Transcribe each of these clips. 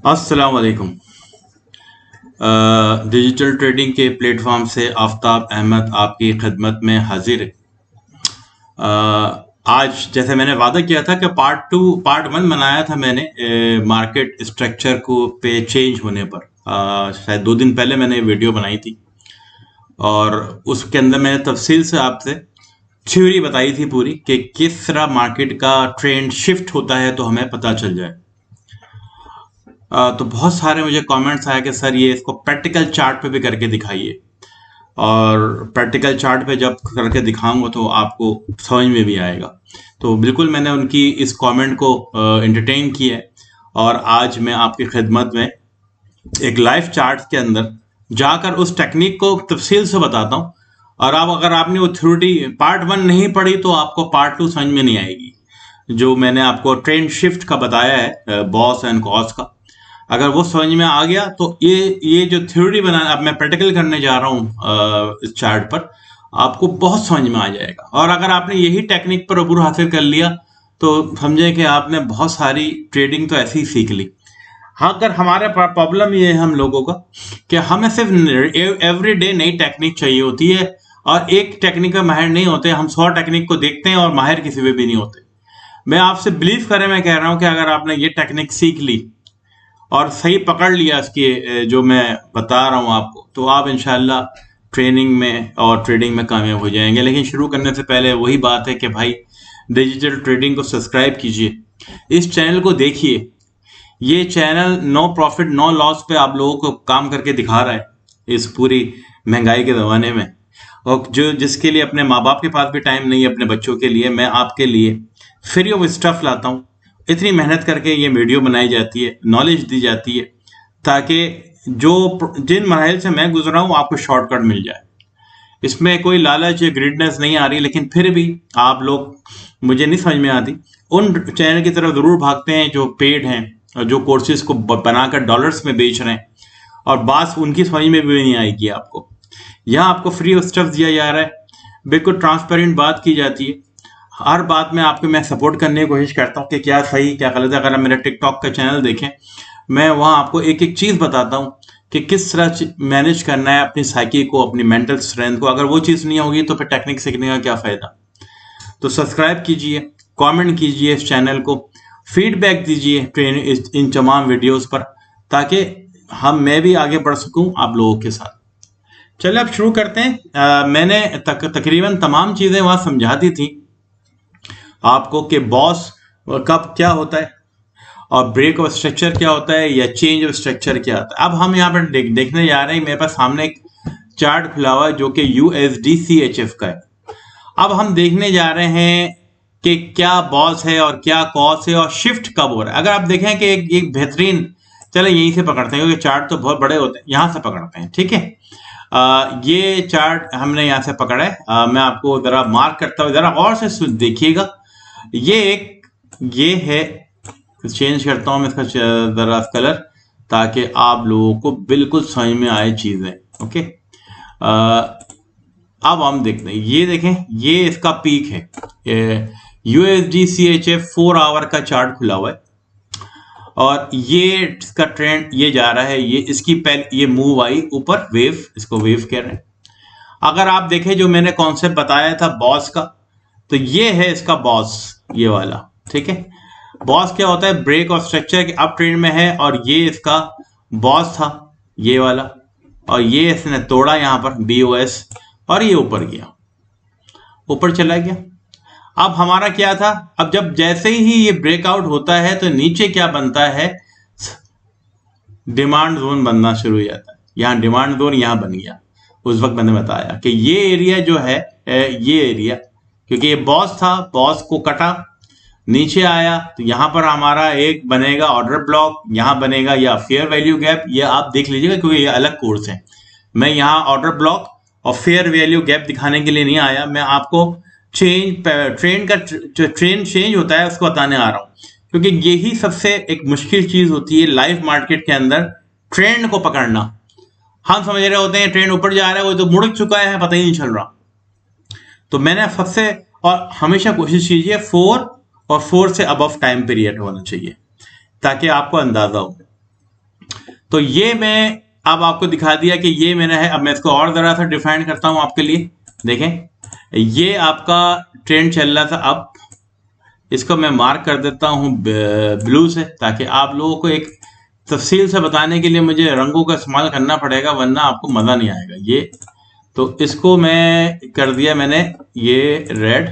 अस्सलाम वालेकुम। Digital trading के प्लेटफॉर्म से आफताब अहमद आपकी खिदमत में हाजिर है। आज जैसे मैंने वादा किया था कि पार्ट वन बनाया था मैंने मार्केट स्ट्रक्चर को पे चेंज होने पर। शायद 2 दिन पहले मैंने वीडियो बनाई थी और उसके अंदर मैंने तफसील से आपसे थ्योरी बताई थी पूरी कि किस तरह मार्केट का ट्रेंड शिफ्ट होता है तो हमें पता चल जाए। तो बहुत सारे मुझे कमेंट्स आए कि सर ये इसको प्रैक्टिकल चार्ट पे भी करके दिखाइए, और प्रैक्टिकल चार्ट पे जब करके दिखाऊंगा तो आपको समझ में भी आएगा। तो बिल्कुल मैंने उनकी इस कमेंट को एंटरटेन किया है और आज मैं आपकी खिदमत में एक लाइव चार्ट के अंदर जाकर उस टेक्निक को तफसील से बताता हूँ। और अब अगर आपने वो थ्योरी पार्ट वन नहीं पढ़ी तो आपको पार्ट टू समझ में नहीं आएगी। जो मैंने आपको ट्रेंड शिफ्ट का बताया है बॉस एंड कॉस का, अगर वो समझ में आ गया तो ये जो थ्योरी बना अब मैं प्रैक्टिकल करने जा रहा हूँ इस चार्ट पर, आपको बहुत समझ में आ जाएगा। और अगर आपने यही टेक्निक पर अबूर हासिल कर लिया तो समझे कि आपने बहुत सारी ट्रेडिंग तो ऐसे ही सीख ली। हाँ, अगर हमारे प्रॉब्लम ये है हम लोगों का कि हमें सिर्फ एवरी डे नई टेक्निक चाहिए होती है और एक टेक्निक में माहिर नहीं होते। हम 100 टेक्निक को देखते हैं और माहिर किसी में भी नहीं होते। मैं आपसे बिलीव करें, मैं कह रहा हूं कि अगर आपने ये टेक्निक सीख ली और सही पकड़ लिया इसकी जो मैं बता रहा हूं आपको, तो आप इंशाल्लाह ट्रेनिंग में और ट्रेडिंग में कामयाब हो जाएंगे। लेकिन शुरू करने से पहले वही बात है कि भाई डिजिटल ट्रेडिंग को सब्सक्राइब कीजिए, इस चैनल को देखिए। ये channel no profit no loss पे आप लोगों को काम करके दिखा रहा है इस पूरी महंगाई के ज़माने में। और जो जिसके लिए अपने माँ बाप के पास भी टाइम नहीं है अपने बच्चों के लिए, मैं आपके लिए फ्री ऑफ स्टफ लाता हूँ। इतनी मेहनत करके ये वीडियो बनाई जाती है, नॉलेज दी जाती है, ताकि जिन मराहल से मैं गुजरा हूँ आपको शॉर्टकट मिल जाए। इसमें कोई लालच या ग्रीडनेस नहीं आ रही, लेकिन फिर भी आप लोग, मुझे नहीं समझ में आती, उन चैनल की तरफ जरूर भागते हैं जो पेड हैं और जो कोर्सेज को बनाकर डॉलर्स में बेच रहे हैं, और बात उनकी समझ में भी नहीं आएगी आपको। यहाँ आपको फ्री ऑफ स्टफ दिया जा रहा है, बिल्कुल ट्रांसपेरेंट बात की जाती है। हर बात में आपको मैं सपोर्ट करने की कोशिश करता हूँ कि क्या सही क्या गलत है। अगर आप मेरा टिकटॉक का चैनल देखें, मैं वहाँ आपको एक एक चीज़ बताता हूँ कि किस तरह मैनेज करना है अपनी साइकी को, अपनी मेंटल स्ट्रेंथ को। अगर वो चीज़ नहीं होगी तो फिर टेक्निक सीखने का क्या फ़ायदा। तो सब्सक्राइब कीजिए, कमेंट कीजिए इस चैनल को, फीडबैक दीजिए इन तमाम वीडियोस पर, ताकि मैं भी आगे बढ़ सकूं आप लोगों के साथ। चलिए अब शुरू करते हैं। मैंने तकरीबन तमाम चीज़ें वहाँ समझा दी थी आपको कि बॉस कब क्या होता है और ब्रेक ऑफ स्ट्रक्चर क्या होता है या चेंज ऑफ स्ट्रक्चर क्या होता है। अब हम यहाँ पर देखने जा रहे हैं, मेरे पास सामने एक चार्ट खुला हुआ है जो कि USDCHF का है। अब हम देखने जा रहे हैं कि क्या बॉस है और क्या कॉस है और शिफ्ट कब हो रहा है। अगर आप देखें कि एक बेहतरीन, चले यहीं से पकड़ते हैं क्योंकि चार्ट तो बहुत बड़े होते हैं, यहाँ से पकड़ते हैं, ठीक है। ये चार्ट हमने यहाँ से पकड़ा है। मैं आपको जरा मार्क करता हूँ, जरा गौर से देखिएगा। ये है, चेंज करता हूँ मैं इसका जरा कलर, ताकि आप लोगों को बिल्कुल समझ में आए चीजें। ओके, अब हम देखते हैं, ये देखें, ये इसका पीक है। USDCHF 4 आवर का चार्ट खुला हुआ है और ये इसका ट्रेंड ये जा रहा है। ये इसकी ये मूव आई ऊपर, वेव, इसको वेव कह रहे हैं। अगर आप देखें जो मैंने कॉन्सेप्ट बताया था बॉस का, तो ये है इसका बॉस, ये वाला, ठीक है। बॉस क्या होता है, ब्रेक ऑफ स्ट्रक्चर के अप ट्रेंड में है, और ये इसका बॉस था, ये वाला, और ये इसने तोड़ा यहाँ पर BOS, और ये ऊपर गया, ऊपर चला गया। अब हमारा क्या था, अब जब जैसे ही ये ब्रेकआउट होता है तो नीचे क्या बनता है, डिमांड जोन बनना शुरू हो जाता है। यहाँ डिमांड जोन यहाँ बन गया। उस वक्त मैंने बताया कि ये एरिया जो है, ये एरिया, क्योंकि ये बॉस था, बॉस को कटा, नीचे आया, तो यहाँ पर हमारा एक बनेगा ऑर्डर ब्लॉक, यहाँ बनेगा या फेयर वैल्यू गैप। ये आप देख लीजिएगा क्योंकि ये अलग कोर्स है। मैं यहाँ ऑर्डर ब्लॉक और फेयर वैल्यू गैप दिखाने के लिए नहीं आया, मैं आपको ट्रेंड चेंज होता है उसको बताने आ रहा हूँ, क्योंकि यही सबसे एक मुश्किल चीज होती है लाइव मार्केट के अंदर, ट्रेंड को पकड़ना। हम समझ रहे होते हैं ट्रेंड ऊपर जा रहा है, वो तो मुड़ चुका है, पता ही नहीं चल रहा। तो मैंने सबसे, और हमेशा कोशिश कीजिए 4 और 4 से अबव टाइम पीरियड होना चाहिए, ताकि आपको अंदाजा हो। तो ये मैं अब आपको दिखा दिया कि ये मैंने है। अब मैं इसको और जरा सा डिफाइन करता हूं आपके लिए। देखें, ये आपका ट्रेंड चल रहा था। अब इसको मैं मार्क कर देता हूं ब्लू से, ताकि आप लोगों को एक तफसील से बताने के लिए मुझे रंगों का इस्तेमाल करना पड़ेगा, वरना आपको मजा नहीं आएगा। ये तो इसको मैं कर दिया मैंने ये रेड।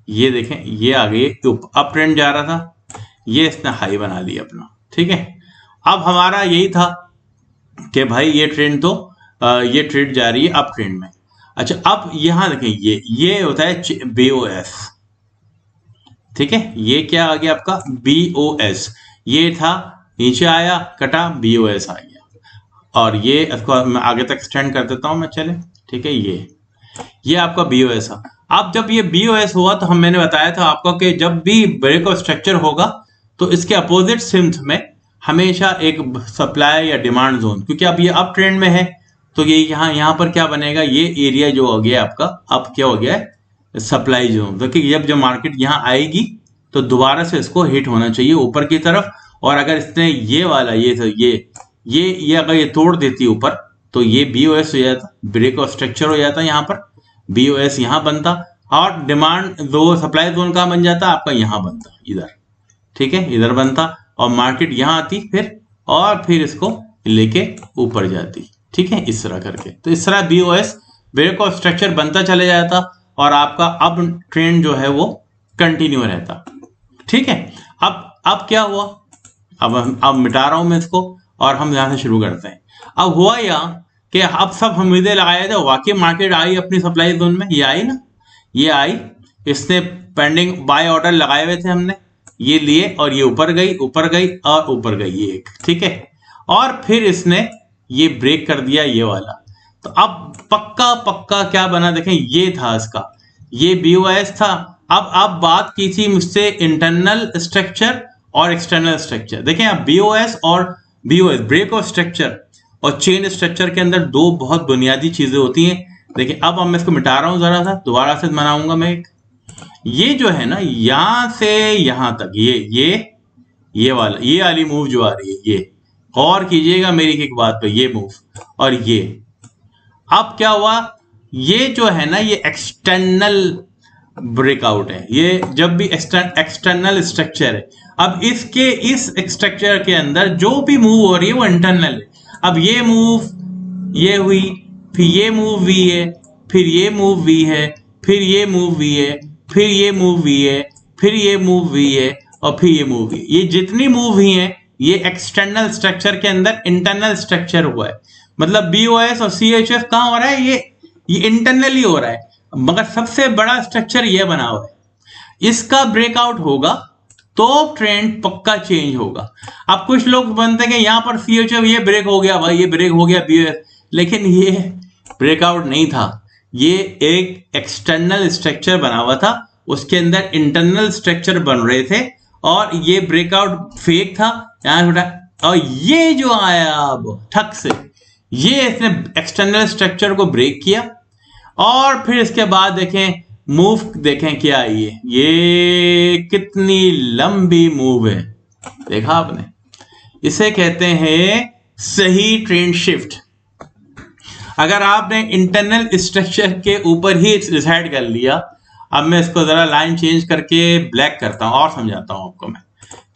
ये देखें, ये आगे अप ट्रेंड जा रहा था, ये इसने हाई बना लिया अपना। ठीक है, अब हमारा यही था कि भाई ये ट्रेंड तो ये ट्रेड जा रही है अप ट्रेंड में। अच्छा, अब यहां देखें, ये होता है BOS। ठीक है, ये क्या आ गया आपका BOS। ये था, नीचे आया, कटा, BOS आ गया। और ये इसको मैं आगे तक एक्सटेंड कर देता हूं मैं, चले। ठीक है, ये आपका BOS है। अब जब ये BOS हुआ तो मैंने बताया था आपको कि जब भी ब्रेक ऑफ स्ट्रक्चर होगा तो इसके अपोजिट सिम्थ में हमेशा एक सप्लाई या डिमांड जोन, क्योंकि अब ये अप ट्रेंड में है तो ये यहाँ पर क्या बनेगा, ये एरिया जो हो गया आपका अब क्या हो गया है, सप्लाई जोन। तो कि जब मार्केट यहाँ आएगी तो दोबारा से इसको हिट होना चाहिए ऊपर की तरफ। और अगर इसने ये वाला ये अगर ये तोड़ देती ऊपर तो ये BOS हो जाता, ब्रेक ऑफ स्ट्रक्चर हो जाता, यहाँ पर BOS यहाँ बनता, और डिमांड दो सप्लाई जोन का बन जाता आपका, यहाँ बनता इधर। ठीक है, इधर बनता और मार्केट यहाँ आती फिर, और फिर इसको लेके ऊपर जाती। ठीक है, इस तरह करके। तो इस तरह BOS ब्रेक ऑफ स्ट्रक्चर बनता चले जाता और आपका अब ट्रेंड जो है वो कंटिन्यू रहता। ठीक है, अब क्या हुआ, अब मिटा रहा हूं मैं इसको और हम यहां से शुरू करते हैं। अब हुआ यह कि अब सब उम्मीदें लगाए थे, वाकई मार्केट आई अपनी सप्लाई जोन में, ये आई ना, ये आई, इसने पेंडिंग बाय ऑर्डर लगाए हुए थे हमने, ये लिए और ये ऊपर गई और ऊपर गई ये एक। ठीक है, और फिर इसने ये ब्रेक कर दिया ये वाला। तो अब पक्का क्या बना, देखें, ये था इसका, ये BOS था। अब बात की थी मुझसे इंटरनल स्ट्रक्चर और एक्सटर्नल स्ट्रक्चर। देखें, अब BOS और BOS ब्रेक ऑफ स्ट्रक्चर और चेन स्ट्रक्चर के अंदर दो बहुत बुनियादी चीजें होती हैं। देखिए, अब मैं इसको मिटा रहा हूं जरा सा, दोबारा से बनाऊंगा मैं एक। ये जो है ना, यहां से यहां तक ये वाली मूव जो आ रही है, ये गौर कीजिएगा मेरी एक बात पे, ये मूव और ये अब क्या हुआ, ये जो है ना, ये एक्सटर्नल ब्रेकआउट है। ये जब भी एक्सटर्नल स्ट्रक्चर है, अब इसके इस स्ट्रक्चर के अंदर जो भी मूव हो रही है वो इंटरनल है। अब ये मूव ये हुई, फिर ये मूव भी है, फिर ये मूव भी है, फिर ये मूव भी है, फिर ये मूव भी है, फिर ये मूव भी है, और फिर ये मूव भी है। ये जितनी मूव ही है ये एक्सटर्नल स्ट्रक्चर के अंदर इंटरनल स्ट्रक्चर हुआ है। मतलब BOS और CHF कहां हो रहा है, ये इंटरनली हो रहा है, मगर सबसे बड़ा स्ट्रक्चर ये बना हुआ है। इसका ब्रेकआउट होगा तो ट्रेंड पक्का चेंज होगा। अब कुछ लोग बनते हैं कि यहां पर CHF ये ब्रेक हो गया, भाई ये ब्रेक हो गया BOS, लेकिन ये ब्रेकआउट नहीं था, ये एक एक्सटर्नल स्ट्रक्चर बना हुआ था, उसके अंदर इंटरनल स्ट्रक्चर बन रहे थे और ये ब्रेकआउट फेक था यहां। और ये जो आया अब ठक से, ये इसने एक्सटर्नल स्ट्रक्चर को ब्रेक किया और फिर इसके बाद देखें मूव, देखें क्या आई है, ये कितनी लंबी मूव है, देखा आपने। इसे कहते हैं सही ट्रेंड शिफ्ट। अगर आपने इंटरनल स्ट्रक्चर के ऊपर ही डिसाइड कर लिया, अब मैं इसको जरा लाइन चेंज करके ब्लैक करता हूं और समझाता हूं आपको मैं।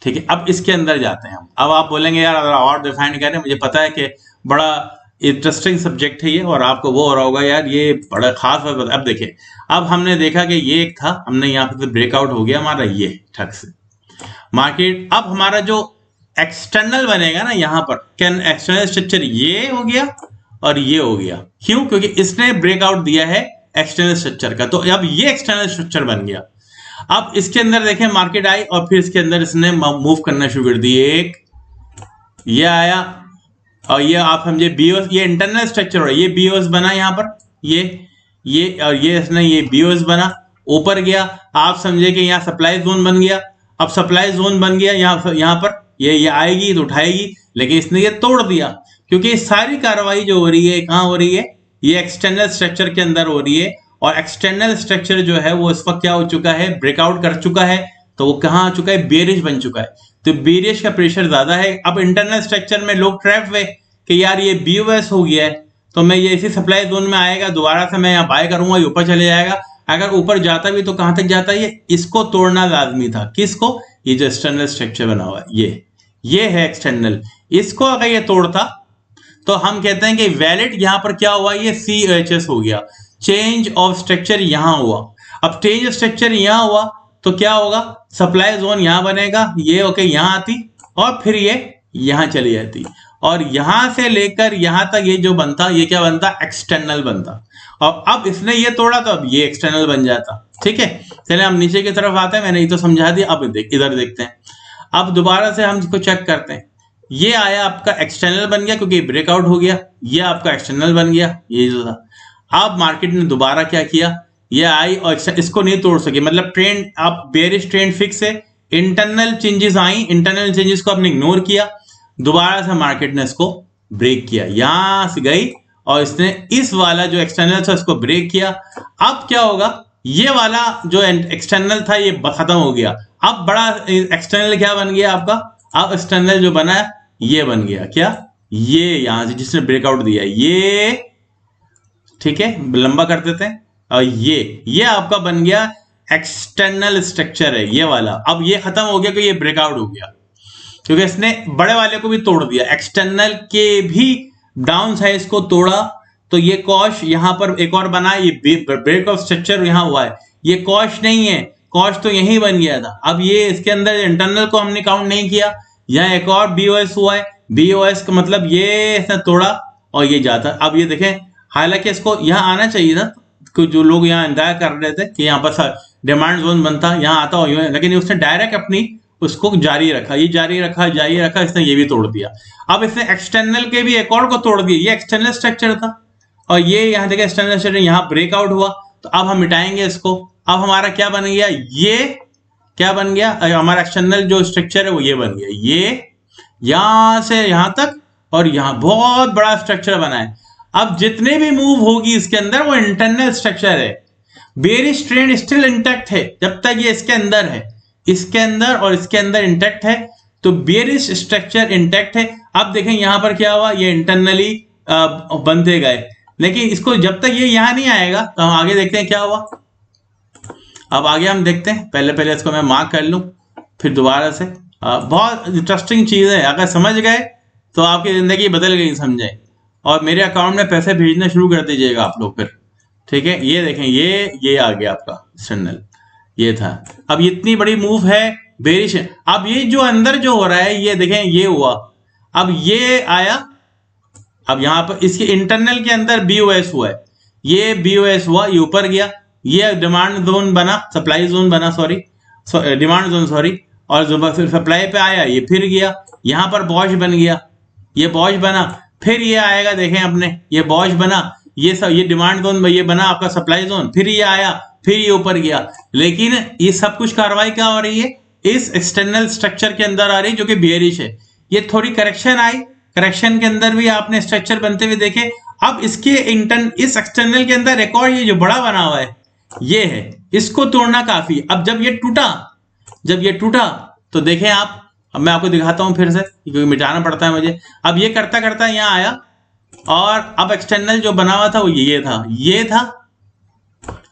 ठीक है, अब इसके अंदर जाते हैं हम। अब आप बोलेंगे यार अगर और डिफाइन करें, मुझे पता है कि बड़ा इंटरेस्टिंग सब्जेक्ट है ये और आपको वो हो रहा होगा यार ये बड़ा खास बात। अब देखिए, अब हमने देखा कि ये एक था, हमने यहाँ पे ब्रेकआउट हो गया हमारा ये ठक से मार्केट। अब हमारा जो एक्सटर्नल बनेगा ना यहाँ पर, कैन एक्सटर्नल स्ट्रक्चर ये हो गया और ये हो गया। क्यों? क्योंकि इसने ब्रेकआउट दिया है एक्सटर्नल स्ट्रक्चर का, तो अब ये एक्सटर्नल स्ट्रक्चर बन गया। अब इसके अंदर देखें मार्केट आई और फिर इसके अंदर इसने मूव करना शुरू कर दिए। एक ये आया और ये आप समझे BOS, ये इंटरनल स्ट्रक्चर हो रहा है, ये BOS बना यहाँ पर, ये और ये इसने ये BOS बना, ऊपर गया, आप समझे कि यहाँ सप्लाई जोन बन गया। अब सप्लाई जोन बन गया यहाँ पर, ये आएगी तो उठाएगी, लेकिन इसने ये तोड़ दिया क्योंकि सारी कार्रवाई जो हो रही है कहाँ हो रही है, ये एक्सटर्नल स्ट्रक्चर के अंदर हो रही है। और एक्सटर्नल स्ट्रक्चर जो है वो इस वक्त क्या हो चुका है, ब्रेकआउट कर चुका है, तो वो कहाँ आ चुका है, बेरिश बन चुका है। तो बेरिश का प्रेशर ज्यादा है। अब इंटरनल स्ट्रक्चर में लोग ट्रैप हुए कि यार ये BOS हो गया है, तो मैं ये इसी सप्लाई जोन में आएगा, दोबारा से मैं यहाँ बाय करूंगा, ये ऊपर चले जाएगा। अगर ऊपर जाता भी तो कहां तक जाता है, ये इसको तोड़ना लाजमी था। किसको? ये जो एक्सटर्नल स्ट्रक्चर बना हुआ है, ये है एक्सटर्नल। इसको अगर ये तोड़ता तो हम कहते हैं कि वैलिड यहां पर क्या हुआ, ये CHS हो गया, चेंज ऑफ स्ट्रक्चर यहां हुआ। अब चेंज ऑफ स्ट्रक्चर यहां हुआ तो क्या होगा, सप्लाई जोन यहां बनेगा, ये ओके यहां आती और फिर ये यहां चली जाती, और यहां से लेकर यहां तक ये जो बनता, ये क्या बनता, एक्सटर्नल बनता। और अब इसने ये तोड़ा तो अब ये एक्सटर्नल बन जाता। ठीक है, चले हम नीचे की तरफ आते हैं, मैंने ये तो समझा दिया। अब इधर देखते हैं, अब दोबारा से हम इसको चेक करते हैं। ये आया आपका एक्सटर्नल बन गया क्योंकि ब्रेकआउट हो गया, ये आपका एक्सटर्नल बन गया, ये जो था। अब मार्केट ने दोबारा क्या किया, ये आई और इसको नहीं तोड़ सके, मतलब ट्रेंड, आप बेरिश ट्रेंड फिक्स है, इंटरनल चेंजेस आई, इंटरनल चेंजेस को आपने इग्नोर किया, दोबारा से मार्केट ने इसको ब्रेक किया, यहां से गई और इसने इस वाला जो एक्सटर्नल था इसको ब्रेक किया। अब क्या होगा, ये वाला जो एक्सटर्नल था ये खत्म हो गया। अब बड़ा एक्सटर्नल क्या बन गया आपका, अब एक्सटर्नल जो बना है ये बन गया क्या, ये यहां से जिसने ब्रेकआउट दिया ये, ठीक है, लंबा कर देते हैं, और ये आपका बन गया एक्सटर्नल स्ट्रक्चर है ये वाला। अब ये खत्म हो गया कि ये ब्रेकआउट हो गया क्योंकि इसने बड़े वाले को भी तोड़ दिया, एक्सटर्नल के भी डाउन साइज को तोड़ा। तो ये कॉश यहां पर एक और बना, ये ब्रेक ऑफ स्ट्रक्चर यहां हुआ है, ये कॉश नहीं है, कॉश तो यहीं बन गया था। अब ये इसके अंदर इंटरनल को हमने काउंट नहीं किया, यहाँ एक और BOS हुआ है, BOS का मतलब ये इसने तोड़ा और ये जाता। अब ये देखें, हालांकि इसको यहाँ आना चाहिए था, जो लोग यहाँ इंतजार कर रहे थे कि यहाँ पर डिमांड जोन बनता, यहाँ आता हो, लेकिन उसने डायरेक्ट अपनी उसको जारी रखा, ये जारी रखा, इसने ये भी तोड़ दिया। अब इसने एक्सटर्नल के भी एक और को तोड़ दिया, ये एक्सटर्नल स्ट्रक्चर था और ये यहाँ देखें एक्सटर्नल स्ट्रक्चर, यहाँ ब्रेकआउट हुआ। तो अब हम मिटाएंगे इसको, अब हमारा क्या बन गया, ये क्या बन गया, हमारा एक्सटर्नल जो स्ट्रक्चर है वो ये बन गया, ये यहां से यहां तक और यहां बहुत बड़ा स्ट्रक्चर बना है। अब जितने भी मूव होगी इसके अंदर वो इंटरनल स्ट्रक्चर है, बेरिश ट्रेंड स्टिल इंटैक्ट है जब तक ये इसके अंदर है, इसके अंदर और इसके अंदर इंटैक्ट है, तो बेरिश स्ट्रक्चर इंटैक्ट है। अब देखें यहां पर क्या हुआ, ये इंटरनली बनते गए, लेकिन इसको जब तक ये यहां नहीं आएगा तो हम आगे देखते हैं क्या हुआ। अब आगे हम देखते हैं, पहले इसको मैं मार्क कर लूं फिर दोबारा से। बहुत इंटरेस्टिंग चीज है, अगर समझ गए तो आपकी जिंदगी बदल गई, समझे, और मेरे अकाउंट में पैसे भेजना शुरू कर दीजिएगा आप लोग फिर। ठीक है, ये देखें, ये आ गया आपका चैनल, ये था। अब इतनी बड़ी मूव है बेरिश, अब ये जो अंदर जो हो रहा है ये देखें, ये हुआ, अब ये आया, अब यहां पर इसके इंटरनल के अंदर BOS हुआ है, ये BOS हुआ, ये ऊपर गया, ये डिमांड जोन बना, सप्लाई जोन बना, डिमांड जोन सॉरी, और फिर सप्लाई पे आया, ये फिर गया, यहां पर बॉश बन गया, ये बॉश बना, फिर ये आएगा, देखें अपने, ये बॉश बना, ये सब, ये डिमांड जोन ये बना आपका सप्लाई जोन, फिर ये आया, फिर ये ऊपर गया। लेकिन ये सब कुछ कार्रवाई क्या हो रही है, इस एक्सटर्नल स्ट्रक्चर के अंदर आ रही है जो कि बेयरिश है। ये थोड़ी करेक्शन आई, करेक्शन के अंदर भी आपने स्ट्रक्चर बनते हुए देखे। अब इसके इस एक्सटर्नल के अंदर एक और ये जो बड़ा बना हुआ है ये है, इसको तोड़ना काफी। अब जब ये टूटा तो देखें आप, अब मैं आपको दिखाता हूं फिर से क्योंकि मिटाना पड़ता है मुझे। अब ये करता करता यहां आया और अब एक्सटर्नल जो बना हुआ था वो ये था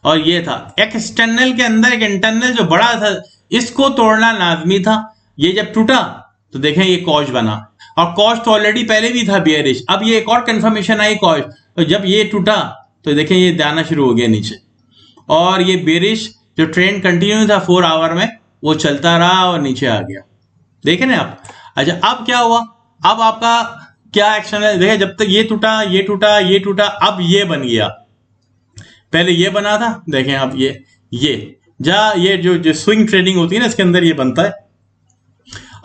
और ये था। एक एक्सटर्नल के अंदर एक इंटरनल जो बड़ा था, इसको तोड़ना लाजमी था। ये जब टूटा तो देखें ये कॉश बना, और कॉश तो ऑलरेडी पहले भी था बेयरिश। अब ये एक और कंफर्मेशन आई कॉश, तो जब ये टूटा तो देखें ये जाना शुरू हो गया नीचे, और ये बेयरिश जो ट्रेंड कंटिन्यू था 4 आवर में वो चलता रहा और नीचे आ गया, देखें ना आप। अच्छा, अब क्या हुआ, अब आपका क्या एक्शन है, देखें जब तक ये टूटा, अब ये बन गया। पहले ये बना था, देखें अब ये जो स्विंग ट्रेडिंग होती है ना, इसके अंदर ये बनता है।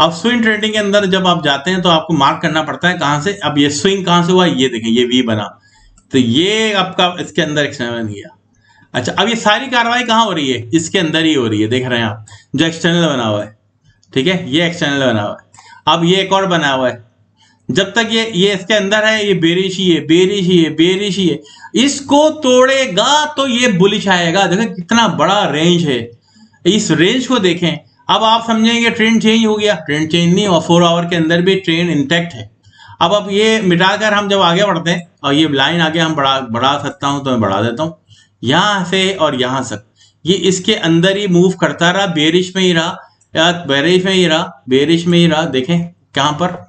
अब स्विंग ट्रेडिंग के अंदर जब आप जाते हैं तो आपको मार्क करना पड़ता है कहां से, अब ये स्विंग कहां से हुआ, ये देखें ये वी बना, तो ये आपका इसके अंदर एक्शन बन गया। अच्छा, अब ये सारी कार्रवाई कहां हो रही है, इसके अंदर ही हो रही है, देख रहे हैं आप, जो एक्सटर्नल बना हुआ है, ठीक है, ये एक्सटर्नल बना हुआ है। अब ये एक और बना हुआ है, जब तक ये इसके अंदर है, ये बेरिश ही है, इसको तोड़ेगा तो ये बुलिश आएगा। देखो कितना बड़ा रेंज है, इस रेंज को देखें। अब आप समझेंगे ट्रेंड चेंज हो गया, ट्रेंड चेंज नहीं, और 4 आवर के अंदर भी ट्रेंड इंटैक्ट है। अब ये मिटाकर हम जब आगे बढ़ते हैं, और ये लाइन आगे हम बढ़ा सकता हूं तो मैं बढ़ा देता हूं, यहां से और यहां तक ये इसके अंदर ही मूव करता रहा, बेरिश में ही रहा, या बेरिश में ही रहा, बेरिश में ही रहा। देखें कहां पर,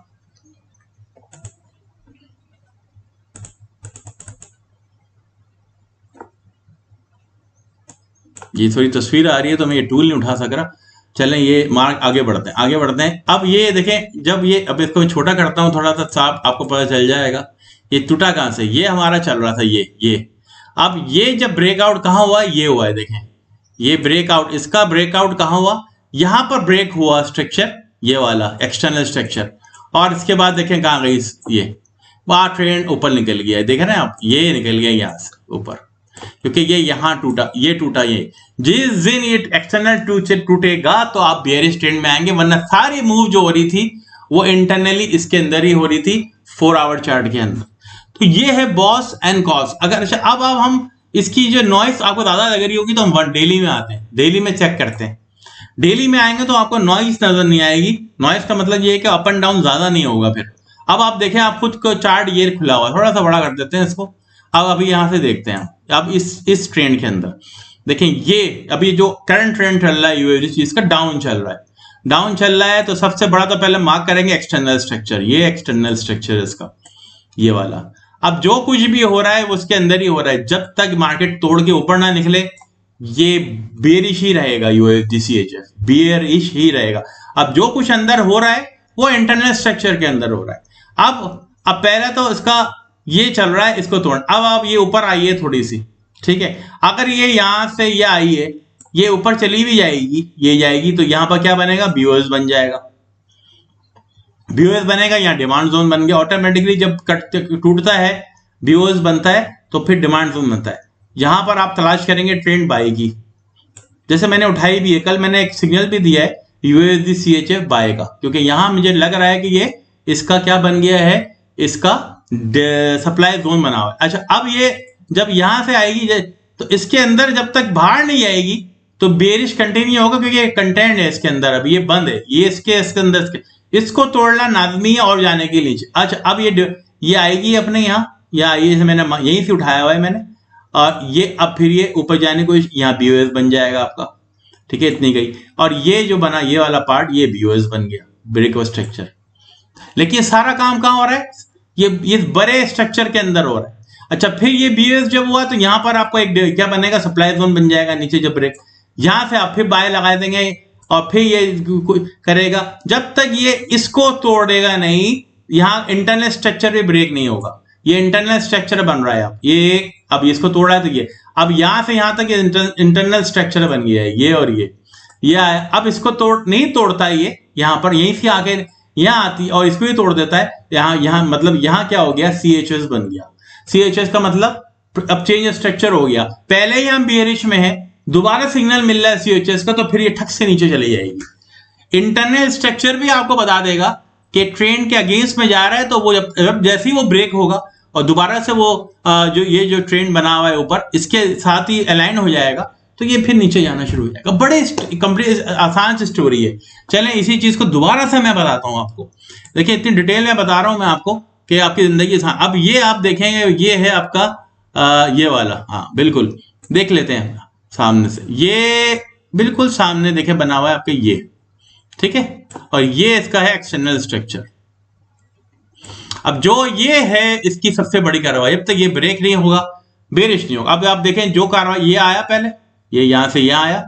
ये थोड़ी तस्वीर आ रही है तो मैं ये टूल नहीं उठा सक रहा। चलें ये मार्क, आगे बढ़ते हैं, आगे बढ़ते हैं। अब ये देखें, जब ये, अब इसको मैं छोटा करता हूं थोड़ा सा, साफ आपको पता चल जाएगा ये टूटा कहां से। ये हमारा चल रहा था ये। अब ये जब ब्रेकआउट कहां हुआ, ये हुआ है, देखें ये ब्रेकआउट, इसका ब्रेकआउट कहां हुआ, यहां पर ब्रेक हुआ स्ट्रक्चर, ये वाला एक्सटर्नल स्ट्रक्चर, और इसके बाद देखें कहां गई, ये वहां ट्रेंड ऊपर निकल गया है, देख रहे हैं आप, ये निकल गया यहां से ऊपर, क्योंकि ये यहां टूटा, ये टूटा, ये जिस दिन ये एक्सटर्नल टूटेगा तो आप बेयरिश ट्रेंड में आएंगे, वरना सारी मूव जो हो रही थी वो इंटरनली इसके अंदर ही हो रही थी 4 आवर चार्ट के अंदर। तो ये है बॉस एंड कॉस। अगर अच्छा, अब हम इसकी जो नॉइस आपको ज्यादा लग रही होगी तो हम डेली में आते हैं, डेली में चेक करते हैं। डेली में आएंगे तो आपको नॉइस नजर नहीं आएगी। नॉइस का मतलब ये है कि अप एंड डाउन ज्यादा नहीं होगा। फिर अब आप देखें, आप खुद को चार्ट ये खुला हुआ है, थोड़ा सा बड़ा कर देते हैं इसको। अब अभी यहां से देखते हैं अब इस ट्रेंड के अंदर देखें, ये अभी जो करंट ट्रेंड चल रहा है यूएसडी, इसका डाउन चल रहा है, डाउन चल रहा है। तो सबसे बड़ा तो पहले मार्क करेंगे एक्सटर्नल स्ट्रक्चर, ये एक्सटर्नल स्ट्रक्चर है इसका, ये वाला। अब जो कुछ भी हो रहा है वो उसके अंदर ही हो रहा है, जब तक मार्केट तोड़ के ऊपर ना निकले ये बेरिश ही रहेगा, यूएसडीसीएचएफ बेरिश ही रहेगा। अब जो कुछ अंदर हो रहा है वो इंटरनल स्ट्रक्चर के अंदर हो रहा है। अब पहले तो इसका ये चल रहा है, इसको तोड़, अब आप ये ऊपर आइए थोड़ी सी, ठीक है। अगर ये यहां से ये आई है, ये ऊपर चली भी जाएगी, ये जाएगी, तो यहां पर क्या बनेगा, बीओएस बन जाएगा, बीओएस बनेगा, यहाँ डिमांड जोन बन गया ऑटोमेटिकली। जब टूटता है बीओएस बनता है तो फिर डिमांड जोन बनता है। यहां पर आप तलाश करेंगे ट्रेंड बाय की, जैसे मैंने उठाई भी है, कल मैंने एक सिग्नल भी दिया है यूएसडी सीएचएफ बाय का, क्योंकि यहां मुझे लग रहा है कि ये इसका क्या बन गया है, इसका सप्लाई जोन बना हुआ है। अच्छा, अब ये जब यहां से आएगी तो इसके अंदर जब तक बाहर नहीं आएगी तो बेरिश कंटिन्यू होगा, क्योंकि कंटेंट है इसके अंदर, अब ये बंद है, ये इसके अंदर इसको तोड़ना लाजमी है और जाने के नीचे। अच्छा, अब ये आएगी अपने यहाँ, या आइए, मैंने यहीं से उठाया हुआ है मैंने, और ये अब फिर ये ऊपर जाने को यहाँ बीओएस बन जाएगा आपका, ठीक है, इतनी गई। और ये जो बना ये वाला पार्ट, ये बीओएस बन गया, ब्रेक स्ट्रक्चर। लेकिन ये सारा काम कहाँ हो रहा है, ये बड़े स्ट्रक्चर के अंदर हो रहा है। अच्छा, फिर ये बीओएस जब हुआ तो यहाँ पर आपको एक क्या बनेगा, सप्लाई जोन बन जाएगा नीचे, जब ब्रेक, यहां से आप फिर बाय लगा देंगे और फिर ये करेगा जब तक ये इसको तोड़ेगा नहीं, यहां इंटरनल स्ट्रक्चर भी ब्रेक नहीं होगा। ये इंटरनल स्ट्रक्चर बन रहा है, अब इसको तोड़ा है तो ये, अब यहां से यहां तक ये इंटरनल स्ट्रक्चर बन गया है, ये और ये आया। अब इसको नहीं तोड़ता है ये, यहां पर यहीं से आके यहां आती और इसको ही तोड़ देता है। यहां मतलब यहां क्या हो गया, सीएचएस बन गया। सीएचएस का मतलब अब चेंज स्ट्रक्चर हो गया। पहले ही हम बेयरिश में है, दोबारा सिग्नल मिल रहा है सीएचएस का, तो फिर ये ठक से नीचे चली जाएगी। इंटरनल स्ट्रक्चर भी आपको बता देगा कि ट्रेंड के अगेंस्ट में जा रहा है, तो वो जब जैसे ही वो ब्रेक होगा और दोबारा से वो जो ट्रेंड बना हुआ है ऊपर, इसके साथ ही अलाइन हो जाएगा, तो ये फिर नीचे जाना शुरू हो जाएगा। बड़े कंप्लीट आसान सी स्टोरी है। चलें इसी चीज को दोबारा से मैं बताता हूं आपको। देखिए, इतनी डिटेल में बता रहा हूं मैं आपको कि आपकी जिंदगी। अब ये आप देखेंगे, ये है आपका ये वाला, हाँ बिल्कुल, देख लेते हैं सामने से, ये बिल्कुल सामने देखे बना हुआ है आपके ये, ठीक है। और ये इसका है एक्सटर्नल स्ट्रक्चर। अब जो ये है इसकी सबसे बड़ी कार्रवाई, अब तक ये ब्रेक नहीं होगा, बेरिश नहीं होगा। अब आप देखें जो कार्रवाई, ये आया पहले, ये यहां से यहां आया,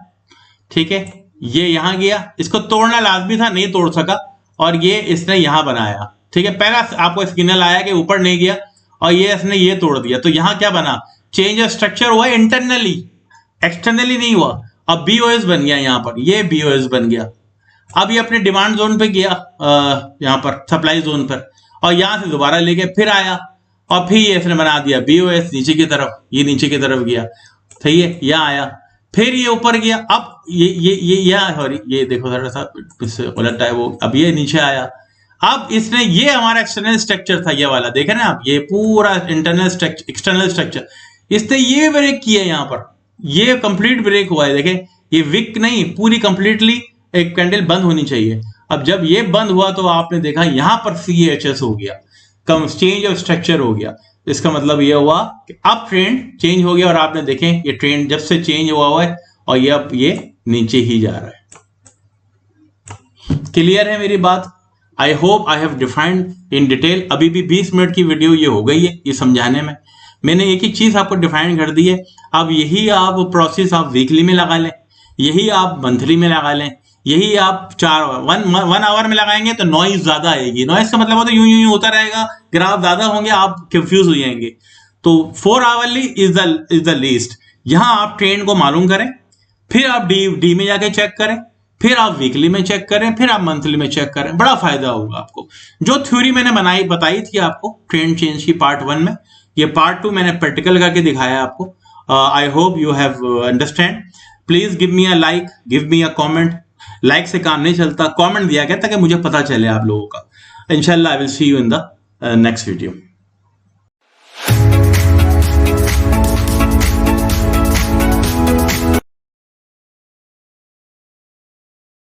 ठीक है, ये यहां गया, इसको तोड़ना लाजमी था, नहीं तोड़ सका, और ये इसने यहां बनाया, ठीक है। पहला आपको सिग्नल आया कि ऊपर नहीं गया, और ये इसने ये तोड़ दिया, तो यहां क्या बना, चेंज ऑफ स्ट्रक्चर हुआ इंटरनली, एक्सटर्नली नहीं हुआ। अब बीओएस बन गया, यहां पर ये बीओएस बन गया। अब ये अपने डिमांड जोन पे गया, यहां पर सप्लाई जोन पर, और यहां से दोबारा लेके फिर आया, और फिर ये इसने बना दिया बीओएस नीचे की तरफ, ये नीचे की तरफ गया, सही है, यहां आया, फिर ये ऊपर गया। अब ये देखो थोड़ा सा उलट है वो, अब ये नीचे आया। अब इसने, ये हमारा एक्सटर्नल स्ट्रक्चर था ये वाला, देखे ना आप, ये पूरा इंटरनल स्ट्रक्चर, एक्सटर्नल स्ट्रक्चर, इसने ये ब्रेक किया, यहां पर ये कंप्लीट ब्रेक हुआ है। देखें, ये विक नहीं, पूरी कंप्लीटली एक कैंडल बंद होनी चाहिए। अब जब ये बंद हुआ तो आपने देखा यहां पर CHS हो गया, कम चेंज ऑफ स्ट्रक्चर हो गया। इसका मतलब ये हुआ कि अब ट्रेंड चेंज हो गया और आपने देखें ये ट्रेंड जब से चेंज हुआ है और ये अब ये नीचे ही जा रहा है। क्लियर है मेरी बात? I hope I have defined in detail. अभी भी 20 मिनट की वीडियो ये हो गई है ये समझाने में। मैंने एक ही चीज आपको डिफाइन कर दी है। अब यही आप प्रोसेस आप वीकली में लगा लें, यही आप मंथली में लगा लें, यही आप 1 आवर में लगाएंगे तो नॉइज ज्यादा आएगी। नॉइज का मतलब होता है यूं यूं होता रहेगा, ग्राफ ज्यादा होंगे, आप कंफ्यूज हो जाएंगे। तो 4 आवरली इज द लीस्ट। यहां आप ट्रेंड को मालूम करें, फिर आप डी में जाके चेक करें, फिर आप वीकली में चेक करें, फिर आप मंथली में चेक करें। बड़ा फायदा होगा आपको। जो थ्योरी मैंने बताई थी आपको ट्रेंड चेंज की पार्ट 1 में, ये पार्ट 2 मैंने प्रैक्टिकल करके दिखाया आपको। I hope you have understand. Please give me a like, give me a comment. Like से काम नहीं चलता, कमेंट दिया गया ताकि मुझे पता चले आप लोगों का। इंशाल्लाह I will see you in the next video.